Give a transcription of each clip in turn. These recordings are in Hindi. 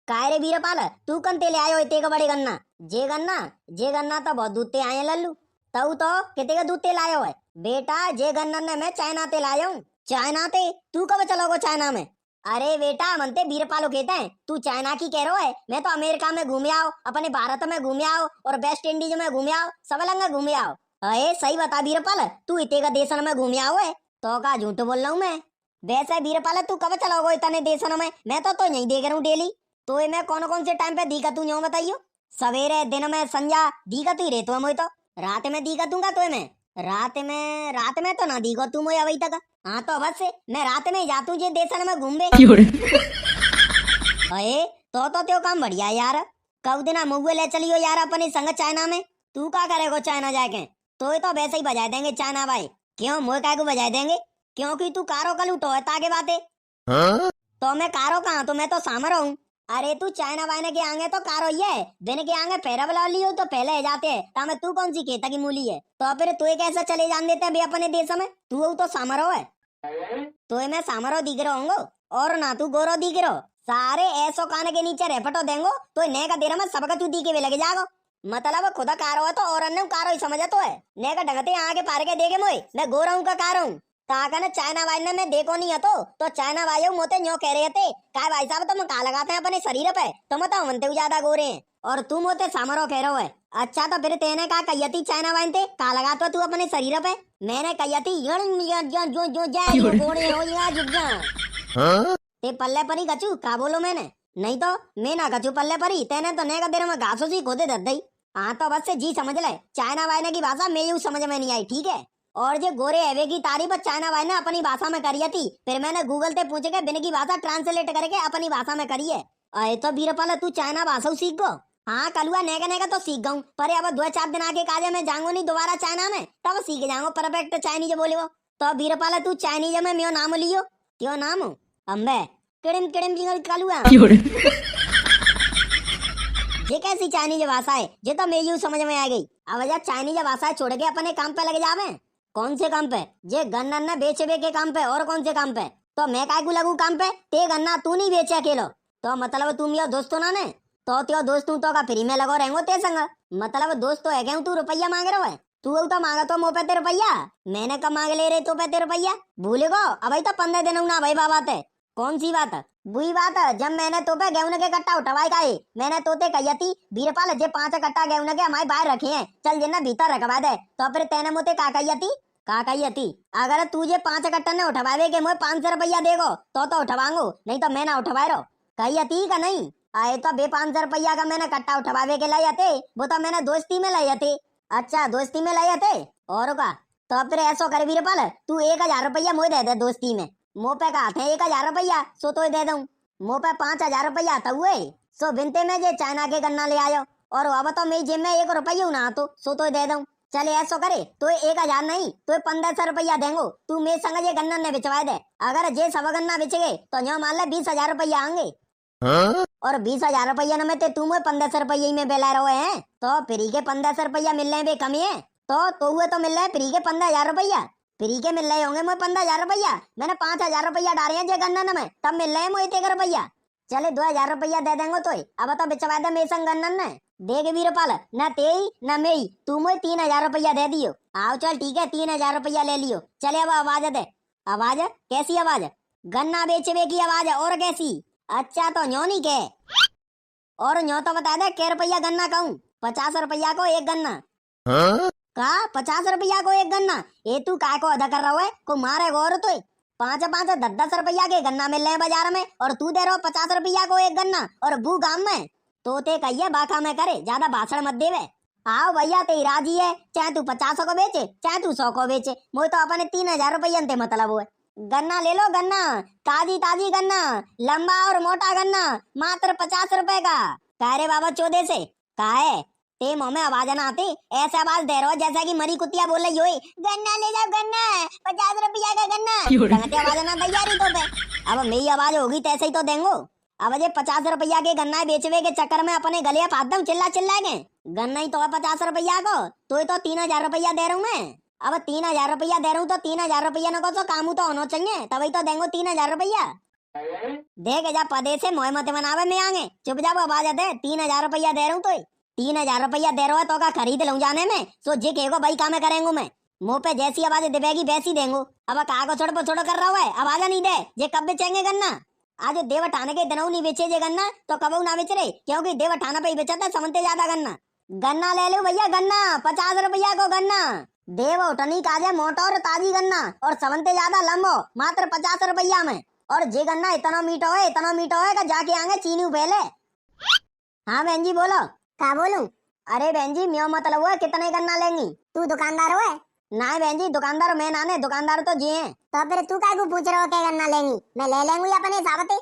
काय रे वीरपाल, तू कन ते ले आयो इते का बड़े गन्ना? जे गन्ना तो बहुत दूध ते आए हैं लल्लू। तऊ तो किते का दूध ते लायो है? बेटा जे गन्ना ने मैं चाइना ते लायो हूँ। चाइना ते? तू कब चलोगो चाइना में? अरे बेटा मनते वीरपालो कहते हैं, तू चाइना की कह रहा है? मैं तो अमेरिका में घूमे आओ, अपने भारत में घूमे आओ और वेस्ट इंडीज में घूमे आओ, सब लंगा घूमे आओ। अरे सही बता वीरपाल, तू इते का देशन में घूमे आओ है? तो का झूठ बोल रहा हूँ मैं? वैसे वीरपाल तू कब चलोगो इतने देशन में? मैं तो यही देख रहा हूँ डेली। तो ये मैं कौन कौन से टाइम पे दिखा तू यूं बताइयो? सवेरे दिन में संध्या दिखा तू ही रे तो मैं तो रात में दिखा दूंगा तो मैं रात में तो ना दिखो तू मोय अभी तक। हाँ तो बस से मैं रात में ही जातू जे देशन में घूमबे। अरे तो त्यो काम बढ़िया है यार। कब दिन मुझे ले चलियो यार अपने संग चाइना में। तू क्या करेगो चाइना जाके? तो ये तो वैसे ही बजा देंगे चाइना भाई। क्यों मोय काय को बजा देंगे? क्योंकि तू कारो कल उठो है ताके बातें। तो मैं कारो कहाँ, तो मैं तो सामर हूँ। अरे तू चाइना वाइना के आगे तो कारो ही है, दिन के आगे पैरा बला लियो तो पहले जाते हैं तामे तू कौन सी खेता की मूली है? तो फिर तू कैसे चले जान देते हैं भी अपने देश में? तू तो सामरो है। तो मैं सामरो दिख रहा हूँ और ना तू गोरो दिख रहो। सारे ऐसो कान के नीचे रेपटो देंगो तो ने का देर में सबका चूती के वे लगे जागो। मतलब खुदा कारो है तो और अन्य कारो ही समझ तो है। ने का ढंगते आगे पार के देखे मोए मैं गोरा हूँ का कारो हूँ। ताका ना चाइना वाई ने मैं देखो नहीं है तो चाइना वाई मोते न्यो कह रहे थे काय भाई साहब तुम का लगाते हैं अपने शरीर पे? तुम तो मनते ज्यादा गोरे हैं और तू मोते सामरो कह रहे हो है। अच्छा तो फिर तेने का कहियती चाइना वाइन ते का लगाता तू अपने शरीर पे? मैंने कहियती जो गोरे हो या जुग जा ते पल्ले परी गचू का बोलो मैंने? नहीं तो मैं ना गचू पल्ले परी तेने तो ने का देर में घासो सी खोदे दे दई। हाँ तो बस से जी समझ ले, चाइना वाइने की भाषा मैं यूं समझ में नहीं आई ठीक है। और जो गोरे एवे की तारीफ चाइना वाई ने अपनी भाषा में करी थी, फिर मैंने गूगल ते पूछ के बिन की भाषा ट्रांसलेट करके अपनी भाषा में करी है। अरे तो बीरपाल तू चाइना भाषा सीख गो? हाँ कलुआ नेगा तो सीख गऊ, पर अब 2-4 दिन आके काजे में जाऊंगा नहीं दोबारा चाइना में तब सीख जाऊंगा परफेक्ट चाइनीज बोले वो। तो बीरपाल तू चाइनीज में मेरो नाम लियो। त्यो नाम अम्बे किड़िम किड़िम जिंगल कलुआ। ये कैसी चाइनीज भाषा है? ये तो मैं यूं समझ में आ गई। अब जा चाइनीज भाषा छोड़ के अपने काम पे लग जावे। कौन से काम पे? जे गन्ना न बेचबे के काम पे। और कौन से काम पे? तो मैं काय को लगू काम पे? ते गन्ना तू नहीं बेचे अकेलो तो मतलब तुम यो दोस्तों ना ने तो त्यो दोस्तों तो का फ्री में लगो रहेंगो ते संग। मतलब दोस्त तो है क्या तू रुपया मांग रहा है? तू तो मांगा तो मुँह पे ते रुपया, मैंने कब मांग ले रहे तो पे ते रुपया भूले गो। अब तो 15 दिन ना भाई बाबा ते कौन सी बात? बुरी बात है जब मैंने तो पे गेहूं के कट्टा उठवाई का है। मैंने तोते कही बीरपाल जे 5 कट्टा गेहूं के हमारे बाहर रखे हैं, चल जिन्ना भीतर रखवा दे। तो फिर तेने मोते का कही अगर तुझे 5 कट्टा ने उठवावे के मुझे 500 रुपया देगो तो उठवाऊंगो, नहीं तो मैं ना उठवा रहा। कही का नहीं आए तो बे 500 रुपया का मैंने कट्टा उठवावे के लाए थे, वो तो मैंने दोस्ती में लाए थे। अच्छा दोस्ती में लाए थे और का? तो फिर ऐसा कर बीरपाल तू 1000 रुपया मुझे दे दे दोस्ती में। मुँह पे का थे 1000 रुपया सो तो दे दूं। मुँह पे 5000 रुपया था हुए सो बिनते में जे चाइना के गन्ना ले आयो और अब तो मेरी जेब में 1 रुपया ना तो सो तो दे दूं। चले ऐसा करे तो 1000 नहीं तो 1500 रुपया देंगो, तू मेरे संग ये गन्ना ने बिचवा दे। अगर जे सब गन्ना बिच गए तो यो मान ले 20,000 रुपया आएंगे। और 20,000 रुपया में ते तू मुझे 1500 रुपया ही में बेला रहे हैं तो फ्री के 1500 रुपया मिल रहे बे कमी है। तो हुए तो मिल रहे फ्री के 15,000 रुपया, फ्री के मिल रहे होंगे मुझे 15,000 रुपया। मैंने 5,000 रुपया डाले हैं जे गन्ना में तब मिल रहे हैं मुझे 1 रुपया। चले 2,000 रुपया दे देंगे तो अब तो बिचवा दे मेरे संग गन्ना ने। देख वीरपाल न तेई न मेई तू मुझे 3,000 रुपया दे दियो। आओ चल ठीक है 3,000 रुपया ले लियो। चले अब आवाज दे। आवाज कैसी आवाज? गन्ना बेचबे की आवाज है और कैसी? अच्छा तो न्यो नहीं के और न्यो तो बता दे कै रुपया गन्ना कहूँ? 50 रुपया को एक गन्ना। का 50 रुपया को एक गन्ना? ये तू काय को अदा कर रहा है को मारे गौर तो 5-5 10-10 रुपया के गन्ना मिल रहे हैं बाजार में और तू दे रहा 50 रुपया को एक गन्ना और भू गांव में। तो ते कहिए बाका में करे ज्यादा भाषण मत देवे। आओ भैया ते राजी है चाहे तू 50 को बेचे चाहे तू 100 को बेचे, मुझे तो अपने 3,000 रुपया ते मतलब हुए। गन्ना ले लो गन्ना, ताजी ताजी गन्ना, लंबा और मोटा गन्ना मात्र 50 रुपए का। कह रे बाबा चौदह से का है ते मुंह में आवाज ना आती ऐसे आवाज दे रहा हो जैसा कि मरी कुतिया बोल रही हो। गन्ना ले जाओ गन्ना 50 रुपया का गन्ना आवाज ना तैयारी तो पे। अब मेरी आवाज होगी तैसे ही तो देंगो। अब ये 50 रुपया के गन्ना बेचवे के चक्कर में अपने गले फाड़ दूं चिल्ला चिल्ला के। गन्ना ही तो है 50 रुपया को तो 3,000 रुपया दे रहा हूँ मैं। अब 3,000 रुपया दे रहा हूँ तो 3,000 रुपया न को तो काम तो होना चाहिए तभी तो देंगो 3,000 रुपया। देख जा पदे से मोह मत बनावे में आगे चुप जा आवाज दे 3,000 रुपया दे रहा हूँ तो 3,000 रुपया दे रहा है तो का खरीद लूं जाने में सो जे के भाई काम करेंगे मैं मुंह पे जैसी आवाज देवेगी वैसी देंगो अब कागो छोड़ कर रहा है आवाज नहीं दे जे कब बेचेंगे गन्ना आज देव ठाने के दिनों नहीं बेचे जे गन्ना तो कब ना बेच रहे क्योंकि देव ठाना पे ही बेचता समझते ज्यादा गन्ना गन्ना ले लो भैया गन्ना 50 रुपया को गन्ना देव उठनी काजे मोटा और ताजी गन्ना और समझते ज्यादा लंबो मात्र 50 रुपया में और जे गन्ना इतना मीठा है कि जाके आगे चीनी पहले। हाँ बहन जी बोलो। का बोलूं? अरे बहन जी म्यों मतलब है कितने गन्ना लेंगी? तू दुकानदार हो? ना बहन जी दुकानदार मैं नाने दुकानदार तो जी हैं। तो फिर तू काय को पूछ रहे हो क्या गन्ना लेंगी? मैं ले लेंगी अपने हिसाब से।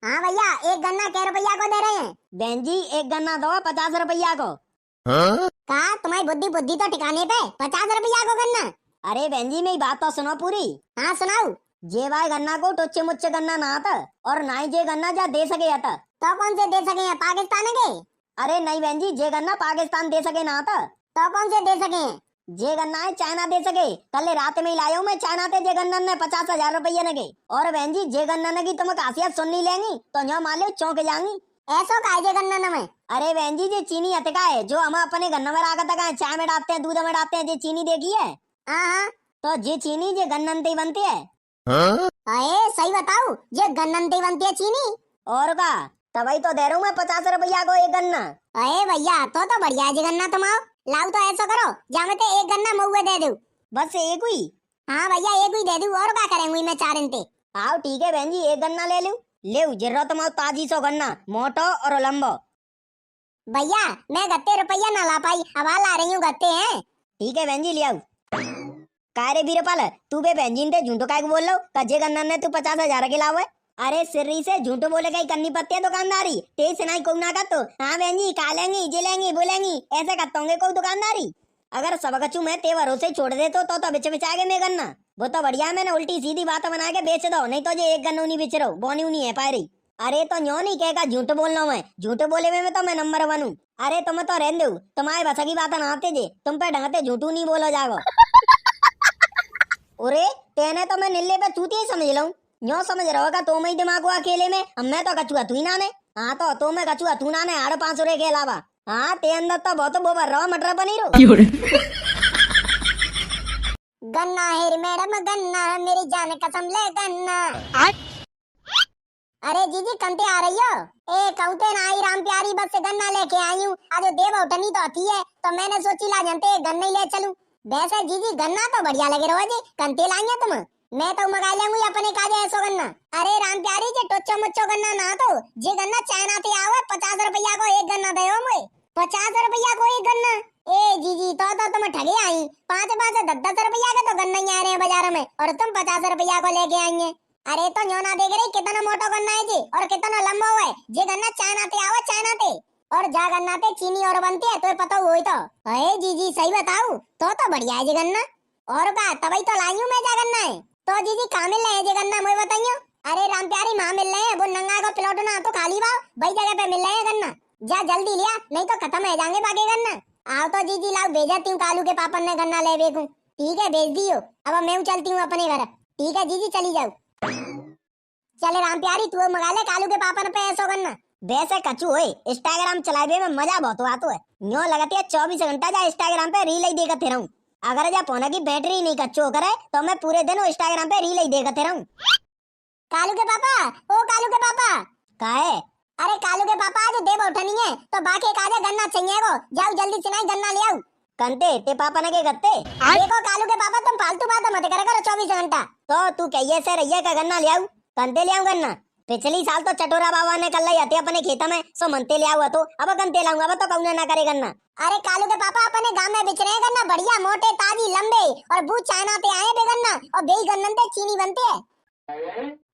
हाँ भैया एक गन्ना कै रुपया को दे रहे हैं? बहन जी एक गन्ना दो 50 रुपया को। कहा तुम्हारी बुद्धि तो ठिकाने पे 50 रुपया को गन्ना? अरे बहन जी मेरी बात तो सुनो पूरी। हाँ सुनाओ। जे भाई गन्ना को टुच्चे मुच्चे गन्ना ना आता और ना ही जे गन्ना जा दे सके आता। तो कौन से दे सके हैं? पाकिस्तान के? अरे नहीं बहन जी जे गन्ना पाकिस्तान दे सके ना आता। तो कौन से दे सके हैं? जे गन्ना है चाइना दे सके कल रात में ही लाया हूँ मैं चाइना ते जे गन्ना ने 50,000 रुपया लगे और बहन जी जे गन्ना ने की तुम खासियत सुन नहीं लेंगी तो यहाँ मान लो चौंक जाएंगी। ऐसो का जे गन्ना न में? अरे बहन जी जे चीनी हतका है जो हम अपने गन्ना में राखा तक चाय में डालते हैं दूध में डालते हैं जे चीनी देखी है। हाँ तो जे चीनी जे गन्नन ते बनती है। अरे सही बताओ जे गन्नन ते बनती है चीनी? और का तभी तो दे रहा हूँ मैं 50 रुपया को एक गन्ना। अरे भैया तो बढ़िया है जे गन्ना तुम आओ लाओ तो ऐसा करो जामे ते एक गन्ना महुए दे दो। बस एक हुई? हाँ भैया एक ही दे दू और क्या करेंगे मैं 4 इंते। आओ ठीक है बहन जी एक गन्ना ले लूं। ले जरूरत माओ ताजी सो गन्ना मोटो और लंबो। भैया मैं गत्ते रुपया ना ला पाई हवा ला रही हूँ गत्ते हैं। ठीक है बहन जी ले आओ। कारे बीरपाल तू बे बहन जी ने झूठो काय को बोल लो कजे गन्ना ने तू 50,000 के लावे। अरे सिर्री से झूठो बोले गई करनी पत्ती है दुकानदारी तेज से नहीं को ना कर तो हाँ बहन जी खा लेंगी जे लेंगी बोलेंगी ऐसे करता होंगे कोई दुकानदारी। अगर सब कचू मैं ते भरोसे छोड़ दे तो बिच बिचागे मैं गन्ना वो तो बढ़िया मैंने उल्टी सीधी बात बना के बेच दो नहीं तो जे एक गन्नू नहीं बेच रहा बोनी नहीं है पायरी। अरे तो न्यो नहीं कहेगा झूठ बोलना मैं झूठ बोले में तो मैं नंबर 1 हूँ। अरे तुम तो रहन दो तुम्हारे बस की बात ना आते जे तुम पे ढंगते झूठू नहीं बोलो जागो। अरे तेने तो मैं निल्ले पे चूती ही समझ लूं न्यो समझ रहोगा तो मैं दिमाग हुआ अकेले में अब मैं तो कचुआ तू ही ना ने। हाँ तो मैं कचुआ तू ना ने 500 के अलावा। हाँ ते अंदर तो बहुत वो भर रहा मटर पनीर गन्ना है मैडम गन्ना मेरी जान कसम ले गन्ना। अरे जीजी कंते आ रही हो? ए कहते ना आई राम प्यारी बस से गन्ना लेके आई हूँ आज देव उठनी तो आती है तो मैंने सोची ला जानते गन्ना ही ले चलूं। वैसे जीजी गन्ना तो बढ़िया लगे रहो जी कंते लाएंगे तुम मैं तो मंगा लेंगी अपने काजे ऐसो गन्ना। अरे राम प्यारी जे टोचो मच्चो गन्ना ना तो जे गन्ना चाइना ते आवे 50 रुपया को एक गन्ना दे मुझे 50 रुपया को एक गन्ना। ए जीजी तो तुम ठगे आई 5-5 10 रुपया के तो गन्ना ही आ रहे हैं बाजार में और तुम 50 रुपया को लेके आएंगे। अरे तो न्यो ना देख रही कितना मोटा गन्ना है जी और कितना लंबा हुआ है जे गन्ना चाइना ते आवे चाइना ते और जा गन्ना पे चीनी और बनती है तो पता हुई तो। अरे जीजी सही बताओ तो बढ़िया है जी गन्ना और का तभी तो लाई हूँ मैं जा गन्ना है तो जीजी कहाँ मिल रहे हैं जी गन्ना मुझे बताइयो। अरे राम प्यारी माँ मिल रहे हैं वो नंगा को प्लॉट ना तो खाली बाव वही जगह पे मिल रहे हैं गन्ना जा जल्दी लिया नहीं तो खत्म हो जाएंगे बाकी गन्ना। आओ तो जीजी लाओ भेजती हूँ कालू के पापा ने गन्ना ले बेकूं। ठीक है भेज दियो अब मैं चलती हूँ अपने घर। ठीक है जीजी चली जाओ। चले राम प्यारी तू मंगा ले कालू के पापा ने पे ऐसो गन्ना। वैसे कचू होए इंस्टाग्राम चलावे में मजा बहुत आता है न्यो लगती है 24 घंटा जा इंस्टाग्राम पे रील ही देखते रहूं। अगर जा फोन की बैटरी नहीं कच्चो करे तो मैं पूरे दिन इंस्टाग्राम पे रील ही देखते रहूं। कालू के पापा ओ कालू के पापा काहे? अरे कालू के पापा आज देव उठनी है तो बाकी काजे गन्ना चाहिए को जाओ जल्दी से नहीं गन्ना ले आओ। कंते ते पापा ने के गत्ते देखो कालू के पापा तुम फालतू बात मत करे करो 24 घंटा। तो तू कहिए से रहिए का गन्ना ले आऊ कंते ले आऊ गन्ना। पिछली साल तो चटोरा बाबा ने कल आते अपने खेत में सो मनते ले आऊगा तो अब कंते लाऊंगा अब तो कौन ना करे गन्ना। अरे कालू के पापा अपने गांव में बिच रहे गन्ना बढ़िया मोटे ताजी लंबे और बूझ चाइना ते आए बे गन्ना और बेई गन्नन ते चीनी बनती है।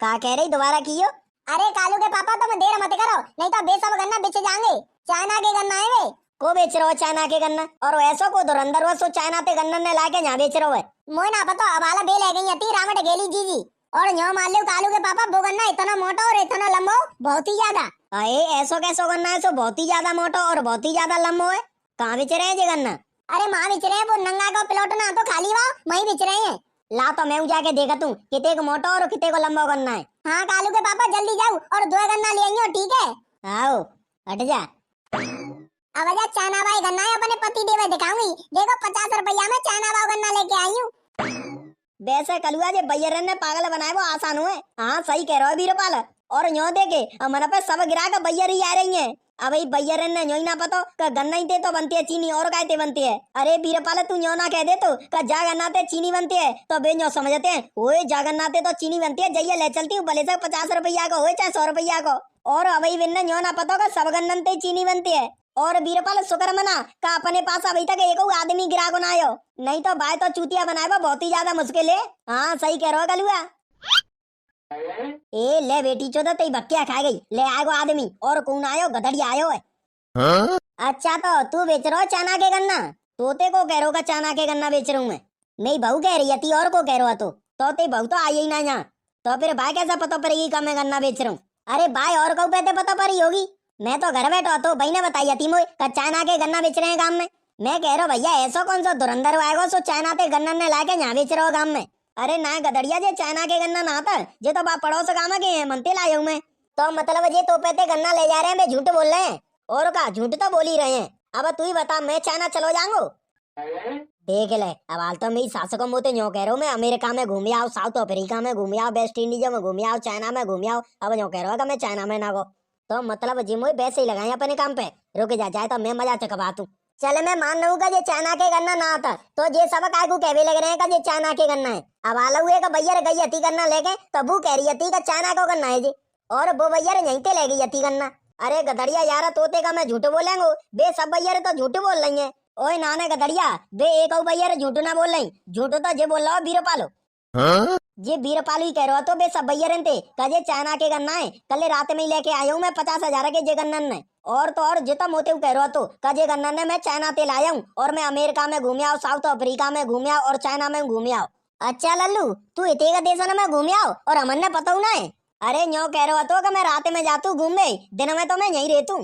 का कह रही दोबारा कियो? अरे कालू के पापा तुम देर मत करो नहीं तो बेसब गन्ना बिच जाएंगे चाइना के गन्ना है वे को बेच रहो चाइना के गन्ना और ऐसो को धुरंधर वो सो चाइना ते गन्ना ने लाके यहाँ बेच रहो है। मोय ना पता अबाला बे ले गई अती रामट गेली जीजी और न्यो मान लो कालू के पापा वो गन्ना इतना मोटा और इतना लंबा बहुत ही ज्यादा। अरे ऐसो कैसो गन्ना है सो बहुत ही ज्यादा मोटा और बहुत ही ज्यादा लंबा है कहाँ बेच रहे हैं ये गन्ना? अरे माँ बेच रहे हैं वो नंगा का प्लॉट ना तो खाली वाह वही बेच रहे हैं। ला तो मैं जाके देखा तू किते को मोटा और किते को लंबा गन्ना है। हाँ कालू के पापा जल्दी जाओ और दो गन्ना ले आइयो, ठीक है? आओ हट जा। अब जा चाइना भाई गन्ना है अपने पति देवे दिखाऊंगी, देखो 50 रुपया में चाइना भाव गन्ना लेके आई हूँ। वैसे कलुआ जे बैरन ने पागल बनाए वो आसान हुए। हाँ सही कह रहे हो बीरपाल। और यो देखे मन पे सब गिरा के बैयर ही आ रही है। अब बैरन ने यो ही ना पतो का गन्ना ही ते तो बनती है चीनी और काय बनती है। अरे बीरपाल तू यो ना कह दे तो का जा गन्ना ते चीनी बनती है तो बे यो समझते हैं ओए जा गन्ना ते तो चीनी बनती है, जइया ले चलती हूँ भले से 50 रुपया को हो चाहे 100 रुपया को। और अभी बिन्ने यो ना पतो का सब गन्नन ते चीनी बनती है। और बीरपाल शुक्र मना का अपने पास अभी तक एक आदमी गिराको ना आयो, नहीं तो बाय तो चूतिया बनाए बहुत ही ज्यादा मुश्किल है। हाँ सही कह रहे हो कलुआ। ए ले बेटी चोदा तेरी बक्किया खा गई, ले आएगो आदमी और कौन आयो गधड़ी आयो है। हाँ? अच्छा तो तू बेच रहा चना के गन्ना, तोते को कह रहा का चना के गन्ना बेच रहा हूँ मैं, नहीं बहू कह रही है और को कह रहा तो ते बहू तो आई ही ना यहाँ, तो फिर भाई कैसा पता पड़ेगी का मैं गन्ना बेच रहा हूँ। अरे भाई और कऊ पे पता पड़ी होगी, मैं तो घर बैठा तो भाई ने बताई थी मोई का चाइना के गन्ना बेच रहे हैं गांव में। मैं कह रहा हूँ भैया ऐसा कौन सा धुरंधर आएगा सो चाइना के गन्ना ने लाके यहाँ बेच रहे हो गांव में। अरे ना गदड़िया जे चाइना के गन्ना ना आता जे तो बाप पड़ोस गाँव के मनते लाए हूँ मैं, तो मतलब ये तो पे गन्ना ले जा रहे हैं, झूठ बोल रहे हैं और का झूठ तो बोल ही रहे हैं। अब तू ही बता मैं चाइना चलो जाऊंगो। देख ले अब हाल तो मेरी सास को मोते न्यो कह रहा हूँ मैं अमेरिका में घूम आओ, साउथ अफ्रीका में घूम आओ, वेस्ट इंडीज में घूम आओ, चाइना में घूम आओ, अब न्यो कह रहा है मैं चाइना में ना गो। तो मतलब जिम वैसे ही लगाए अपने काम पे, रुक जा जाए तो मैं मजा चकवा तू। चले मैं मान रहा हूँ का ये चाइना के गन्ना ना आता तो ये सब काय को कहवे लग रहे हैं का ये चाइना के गन्ना है। अब आला हुए का भैया गई हती गन्ना लेके तब वो कह रही हती का चाइना को गन्ना है जी, और वो भैया यहीं ते ले गई हती गन्ना। अरे गधड़िया यार तोते का मैं झूठ बोलेंगे, बे सब भैया तो झूठ बोल रही है। ओए नाने गधड़िया बे एक भैया झूठ ना बोल रही, झूठ तो जे बोल रहा हो बीरपालो। ये बीरपाल ही कह रहा तो बे सब भैया थे कजे चाइना के गन्ना है, कल रात में ही लेके आया हूँ मैं 50,000 के जे गन्नन ने। और तो और जितना मोते कह रहा तो कजे गन्नन ने मैं चाइना ते लाया हूँ और मैं अमेरिका में घूम आओ, साउथ अफ्रीका में घूम आओ और चाइना में घूम आओ। अच्छा लल्लू तू इतने देश में घूम आओ और हमन ने पता ना है। अरे न्यो कह रहा तो मैं रात में जातू घूमने, दिन में तो मैं यही रहतू।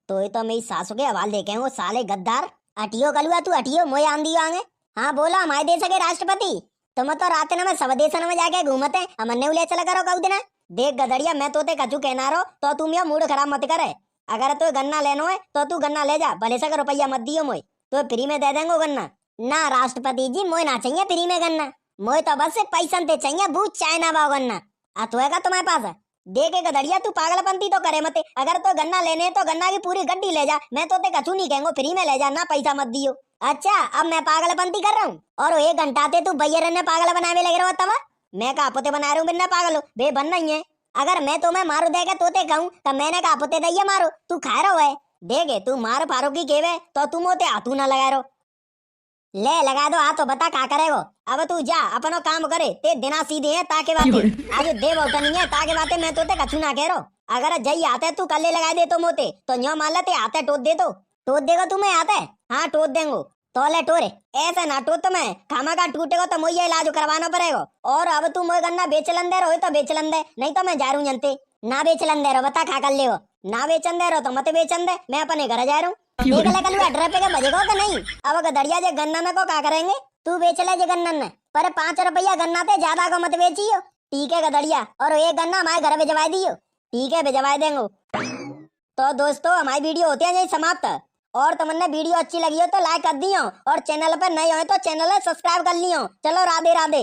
तो ये तो मेरी सासू के हवाल देखे वो साले गद्दार। अटियो कलुआ तू अटियो मोए आंधी आगे। हाँ बोला हमारे देश के राष्ट्रपति तुम तो रात में सब देशन में जाके घूमते हमने उले चला करो कऊ दिन। देख गदड़िया मैं तोते कचू कहना रो तो तुम ये मूड खराब मत करे, अगर तो गन्ना लेनो है तो तू गन्ना ले जा, भले से रुपया मत दियो मोए, तो फ्री में दे देंगे गन्ना। ना राष्ट्रपति जी मोए ना चाहिए फ्री में गन्ना, मोए तो बस पैसा ते चाहिए बूझ चाइना बाव गन्ना अतुएगा तुम्हारे पास। देखे गदड़िया तू पागलपंती तो करे मत, अगर तो गन्ना लेने तो गन्ना की पूरी गड्डी ले जा, मैं तो ते कछू नहीं कहेंगे फ्री में ले जा ना पैसा मत दियो। अच्छा अब मैं पागलपंती कर रहा हूँ और 1 घंटा ते तू भैया ने पागल बनावे लगे रहो तब मैं का पोते बना रहा हूँ बिना पागल हो बे बन नहीं है। अगर मैं तुम्हें मारू देगा तोते कहूँ तब मैंने का पोते दैया मारो तू खा रहा है, देखे तू मार पारो की केवे तो तुम होते हाथू ना लगा रो, ले लगा दो हाथ तो बता का करेगो। अब तू जा अपनो काम करे, ते दिना सीधे है ताके बातें आज देव उठा नहीं है ताके बातें मैं तोते कछू ना कह रो। अगर जई आते तू कल्ले लगा दे तो मोते तो न्यो मान लेते आते टोट दे तो टोट देगा तुम्हें आते। हाँ टोट देंगो तो ले टोरे ऐसा ना टोट तुम्हें खामा का टूटेगा तो मुझे इलाज करवाना पड़ेगा। और अब तू मोए गन्ना बेच लंदे रहो तो बेच लंदे, नहीं तो मैं जा रू जनते ना बेच लंदे रहो बता खा कर ले ना बेचन दे रहो तो मत बेचन दे, मैं अपने घर जा रहा हूँ। देख ले कल अड्रे पे बजेगा कि नहीं। अब गदड़िया जे गन्ना में को क्या करेंगे तू बेच ले जे गन्ना में पर 5 रुपया गन्ना थे ज्यादा को मत बेचियो, ठीक है गदड़िया। और एक गन्ना हमारे घर भिजवा दियो, ठीक है भिजवा देंगे। तो दोस्तों हमारी वीडियो होती है यही समाप्त, और तुमने वीडियो अच्छी लगी हो तो लाइक कर दियो और चैनल पर नए हो तो चैनल सब्सक्राइब कर लियो। चलो राधे राधे।